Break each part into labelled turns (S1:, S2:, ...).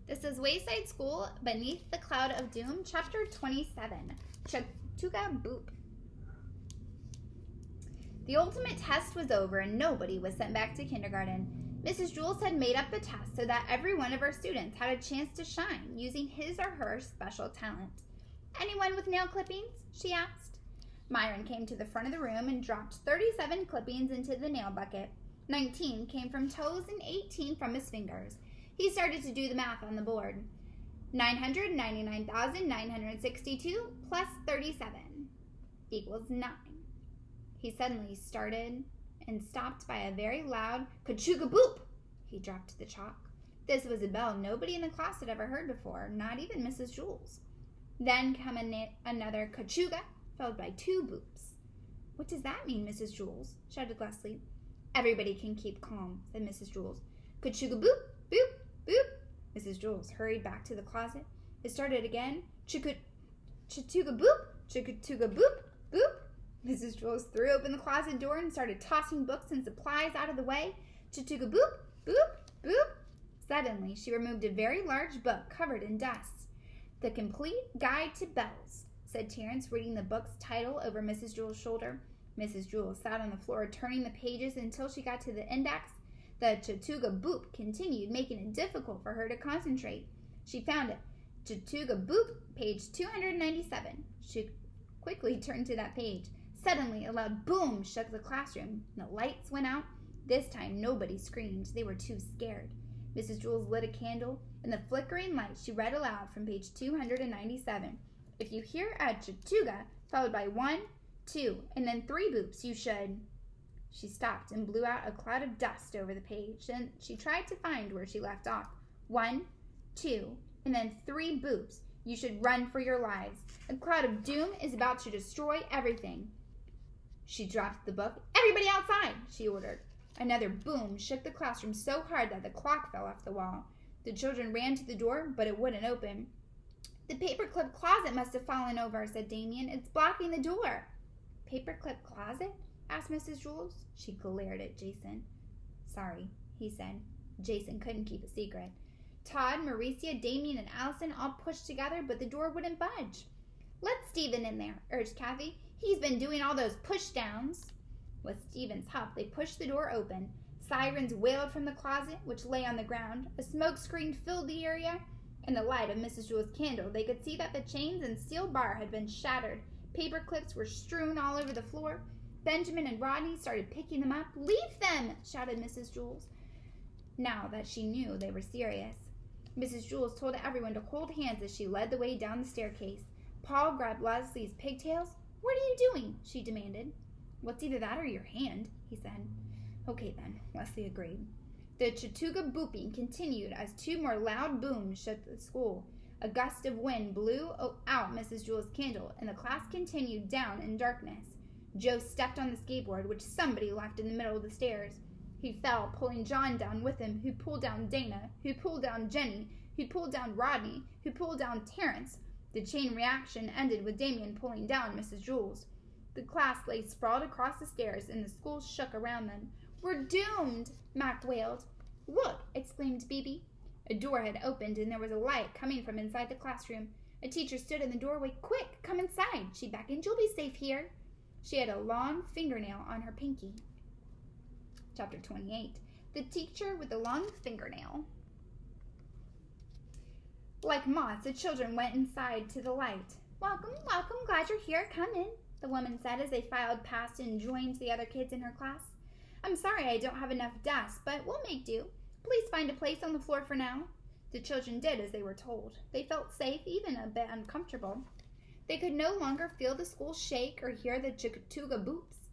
S1: This is Wayside School Beneath the Cloud of Doom, Chapter 27, Chatuga Boop. The ultimate test was over and nobody was sent back to kindergarten. Mrs. Jules had made up the test so that every one of her students had a chance to shine using his or her special talent. Anyone with nail clippings? She asked. Myron came to the front of the room and dropped 37 clippings into the nail bucket. 19 came from toes and 18 from his fingers. He started to do the math on the board. 999,962 plus 37 equals 9. He suddenly started and stopped by a very loud kachuga boop. He dropped the chalk. This was a bell nobody in the class had ever heard before, not even Mrs. Jules. Then came another kachuga, followed by 2 boops. What does that mean, Mrs. Jules? Shouted Leslie. Everybody can keep calm, said Mrs. Jules. Kachuga boop, boop, boop. Mrs. Jules hurried back to the closet. It started again. Chatuga boop, chatuga boop, boop. Mrs. Jules threw open the closet door and started tossing books and supplies out of the way. Chatuga boop, boop, boop. Suddenly, she removed a very large book covered in dust. The Complete Guide to Bells, said Terence, reading the book's title over Mrs. Jules' shoulder. Mrs. Jules sat on the floor, turning the pages until she got to the index. The Chatuga Boop continued, making it difficult for her to concentrate. She found it. Chatuga Boop, page 297. She quickly turned to that page. Suddenly, a loud boom shook the classroom, and the lights went out. This time, nobody screamed. They were too scared. Mrs. Jules lit a candle. In the flickering light, she read aloud from page 297. If you hear a chatuga, followed by 1, 2, and then 3 boops, you should... She stopped and blew out a cloud of dust over the page. Then she tried to find where she left off. 1, 2, and then 3 boops. You should run for your lives. A cloud of doom is about to destroy everything. She dropped the book. Everybody outside, she ordered. Another boom shook the classroom so hard that the clock fell off the wall. The children ran to the door, but it wouldn't open. The paperclip closet must have fallen over, said Damien. It's blocking the door. Paperclip closet? Asked Mrs. Jules. She glared at Jason. Sorry, he said. Jason couldn't keep a secret. Todd, Mauricia, Damien, and Allison all pushed together, but the door wouldn't budge. Let Stephen in there, urged Kathy. He's been doing all those push-downs. With Stephen's help, they pushed the door open. Sirens wailed from the closet, which lay on the ground. A smoke screen filled the area. In the light of Mrs. Jules' candle, they could see that the chains and steel bar had been shattered. Paper clips were strewn all over the floor. Benjamin and Rodney started picking them up. Leave them, shouted Mrs. Jules, now that she knew they were serious. Mrs. Jules told everyone to hold hands as she led the way down the staircase. Paul grabbed Leslie's pigtails. What are you doing? She demanded. What's either that or your hand, he said. Okay then, Leslie agreed. The Chatuga booping continued as 2 more loud booms shook the school. A gust of wind blew out Mrs. Jules' candle, and the class continued down in darkness. Joe stepped on the skateboard, which somebody left in the middle of the stairs. He fell, pulling John down with him, who pulled down Dana, who pulled down Jenny, who pulled down Rodney, who pulled down Terence. The chain reaction ended with Damien pulling down Mrs. Jules. The class lay sprawled across the stairs, and the school shook around them. We're doomed, Mac wailed. Look, exclaimed Bebe. A door had opened, and there was a light coming from inside the classroom. A teacher stood in the doorway. Quick, come inside, she beckoned. You'll be safe here. She had a long fingernail on her pinky. Chapter 28. The teacher with the long fingernail. Like moths, the children went inside to the light. Welcome, welcome, glad you're here. Come in, the woman said as they filed past and joined the other kids in her class. I'm sorry I don't have enough dust, but we'll make do. Please find a place on the floor for now. The children did as they were told. They felt safe, even a bit uncomfortable. They could no longer feel the school shake or hear the chatuga boops.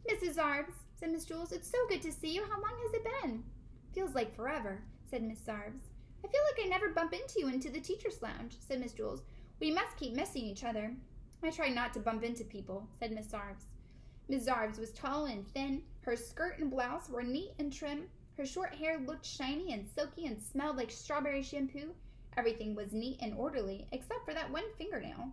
S1: Mrs. Zarbs, said Miss Jules, it's so good to see you. How long has it been? Feels like forever, said Miss Zarbs. I feel like I never bump into you into the teacher's lounge, said Miss Jules. We must keep missing each other. I try not to bump into people, said Miss Zarbs. Miss Zarbs was tall and thin. Her skirt and blouse were neat and trim. Her short hair looked shiny and silky and smelled like strawberry shampoo. Everything was neat and orderly, except for that one fingernail.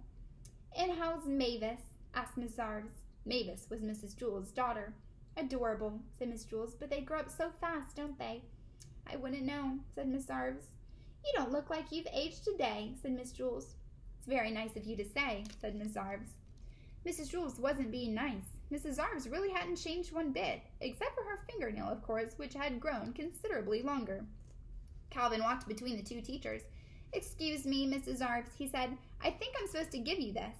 S1: And how's Mavis? Asked Miss Zarbs. Mavis was Mrs. Jules' daughter. Adorable, said Miss Jules, but they grow up so fast, don't they? I wouldn't know, said Miss Zarbs. You don't look like you've aged a day, said Miss Jules. It's very nice of you to say, said Miss Zarves. Mrs. Jules wasn't being nice. Mrs. Zarves really hadn't changed one bit, except for her fingernail, of course, which had grown considerably longer. Calvin walked between the two teachers. Excuse me, Mrs. Zarves, he said. I think I'm supposed to give you this.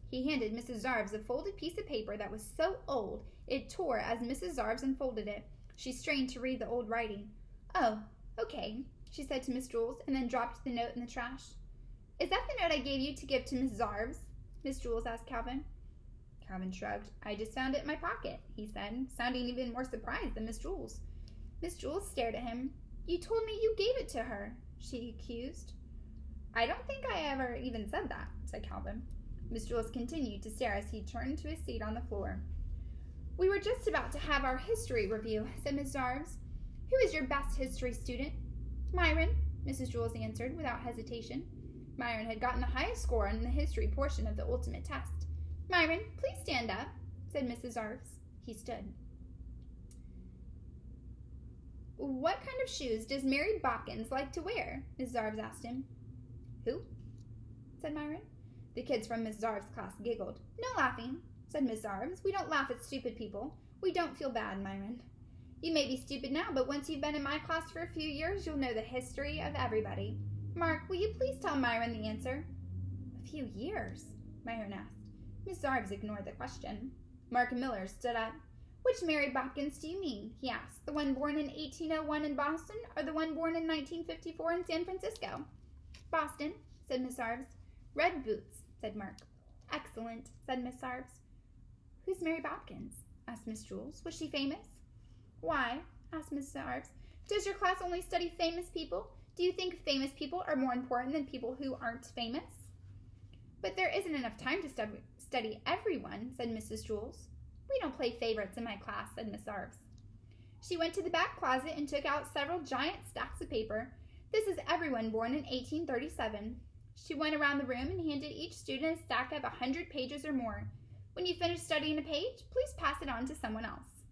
S1: He handed Mrs. Zarves a folded piece of paper that was so old it tore as Mrs. Zarves unfolded it. She strained to read the old writing. Oh, okay, she said to Miss Jules, and then dropped the note in the trash. Is that the note I gave you to give to Miss Zarves? Miss Jules asked Calvin. Calvin shrugged. I just found it in my pocket, he said, sounding even more surprised than Miss Jules. Miss Jules stared at him. You told me you gave it to her, she accused. I don't think I ever even said that, said Calvin. Miss Jules continued to stare as he turned to his seat on the floor. We were just about to have our history review, said Miss Zarves. Who is your best history student? Myron, Mrs. Jules answered without hesitation. Myron had gotten the highest score on the history portion of the ultimate test. Myron, please stand up, said Mrs. Zarves. He stood. What kind of shoes does Mary Bopkins like to wear? Miss Zarves asked him. Who? Said Myron. The kids from Miss Zarves' class giggled. No laughing, said Miss Zarves. We don't laugh at stupid people. We don't feel bad, Myron. You may be stupid now, but once you've been in my class for a few years, you'll know the history of everybody. Mark, will you please tell Myron the answer? A few years? Myron asked. Miss Zarves ignored the question. Mark Miller stood up. Which Mary Bopkins do you mean? He asked. The one born in 1801 in Boston, or the one born in 1954 in San Francisco? Boston, said Miss Zarves. Red boots, said Mark. Excellent, said Miss Zarves. Who's Mary Bopkins? Asked Miss Jules. Was she famous? Why, asked Miss Zarves, does your class only study famous people? Do you think famous people are more important than people who aren't famous? But there isn't enough time to study everyone, said Mrs. Jules. We don't play favorites in my class, said Miss Zarves. She went to the back closet and took out several giant stacks of paper. This is everyone born in 1837. She went around the room and handed each student a stack of 100 pages or more. When you finish studying a page, please pass it on to someone else.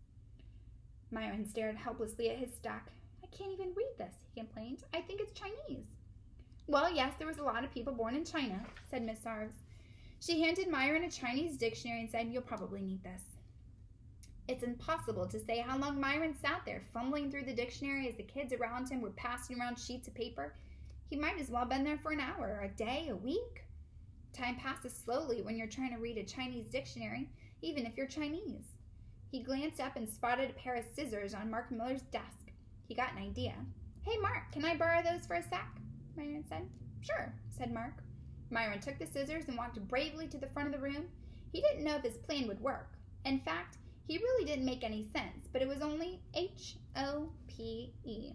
S1: Myron stared helplessly at his stack. I can't even read this, he complained. I think it's Chinese. Well, yes, there was a lot of people born in China, said Miss Zarves. She handed Myron a Chinese dictionary and said, You'll probably need this. It's impossible to say how long Myron sat there, fumbling through the dictionary as the kids around him were passing around sheets of paper. He might as well have been there for an hour, a day, a week. Time passes slowly when you're trying to read a Chinese dictionary, even if you're Chinese. He glanced up and spotted a pair of scissors on Mark Miller's desk. He got an idea. Hey, Mark, can I borrow those for a sec? Myron said. Sure, said Mark. Myron took the scissors and walked bravely to the front of the room. He didn't know if his plan would work. In fact, he really didn't make any sense, but it was only H-O-P-E.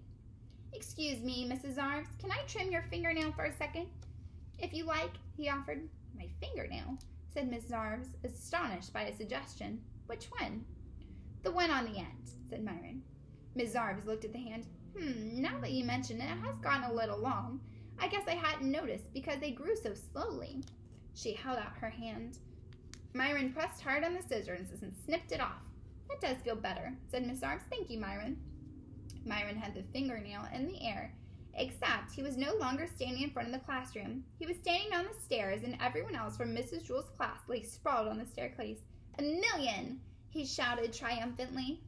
S1: Excuse me, Mrs. Zarves, can I trim your fingernail for a second? If you like, he offered. My fingernail, said Miss Zarves, astonished by his suggestion. Which one? The one on the end, said Myron. Miss Zarves looked at the hand. Now that you mention it, it has gotten a little long. I guess I hadn't noticed because they grew so slowly. She held out her hand. Myron pressed hard on the scissors and snipped it off. That does feel better, said Miss Zarves. Thank you, Myron. Myron had the fingernail in the air, except he was no longer standing in front of the classroom. He was standing on the stairs, and everyone else from Mrs. Jules' class lay sprawled on the staircase. 1,000,000! He shouted triumphantly.